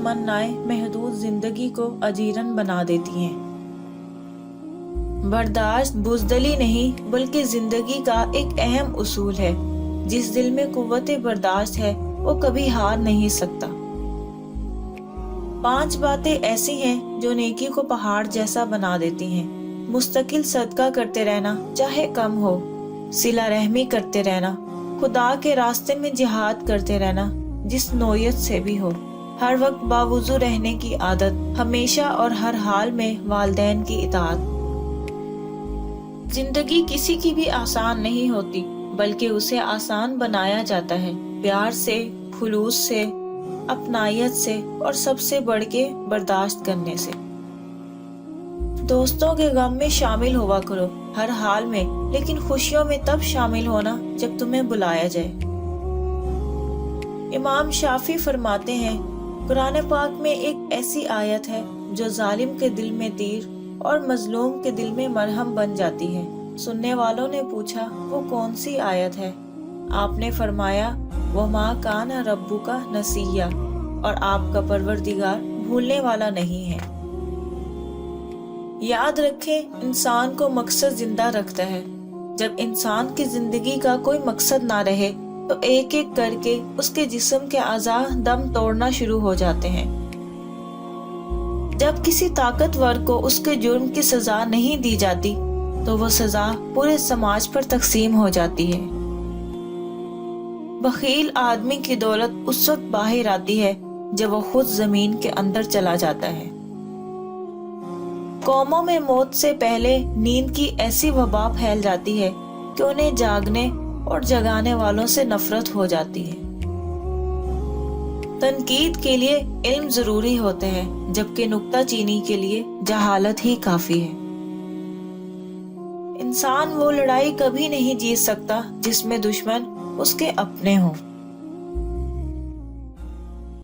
तमन्नाएं महदूद जिंदगी को अजीरन बना देती हैं। बर्दाश्त बुज़दिली नहीं बल्कि जिंदगी का एक अहम उसूल है। जिस दिल में कुव्वत बर्दाश्त है वो कभी हार नहीं सकता। 5 बातें ऐसी हैं जो नेकी को पहाड़ जैसा बना देती हैं। मुस्तकिल सदका करते रहना चाहे कम हो, सिला रहमी करते रहना, खुदा के रास्ते में जिहाद करते रहना जिस नोयत से भी हो, हर वक्त बावुज़ू रहने की आदत, हमेशा और हर हाल में वालिदैन की इताअत। जिंदगी किसी की भी आसान नहीं होती बल्कि उसे आसान बनाया जाता है प्यार से, खुलूस से, अपनायत से और सबसे बढ़ के बर्दाश्त करने से। दोस्तों के गम में शामिल हुआ करो हर हाल में, लेकिन खुशियों में तब शामिल होना जब तुम्हें बुलाया जाए। इमाम शाफी फरमाते हैं, कुरान पाक में एक ऐसी आयत है जो जालिम के दिल में तीर और मजलूम के दिल में मरहम बन जाती है। सुनने वालों ने पूछा, वो कौन सी आयत है? आपने फरमाया, वो मा काना रब्बुका नसिया, और आपका परवरदिगार भूलने वाला नहीं है। याद रखें, इंसान को मकसद जिंदा रखता है। जब इंसान की जिंदगी का कोई मकसद ना रहे तो एक एक करके उसके जिस्म के आज़ा दम तोड़ना शुरू हो जाते हैं। जब किसी ताकतवर को उसके जुर्म की सजा नहीं दी जाती तो वो सजा पूरे समाज पर तकसीम हो जाती है। बखील आदमी की दौलत उस वक्त बाहर आती है जब वो खुद जमीन के अंदर चला जाता है। कौमों में मौत से पहले नींद की ऐसी वबा फैल जाती है कि उन्हें जागने और जगाने वालों से नफरत हो जाती है। तनकीद के लिए इल्म जरूरी होते हैं, जबकि नुक्ताचीनी के लिए जहालत ही काफी है। इंसान वो लड़ाई कभी नहीं जीत सकता जिसमें दुश्मन उसके अपने हों।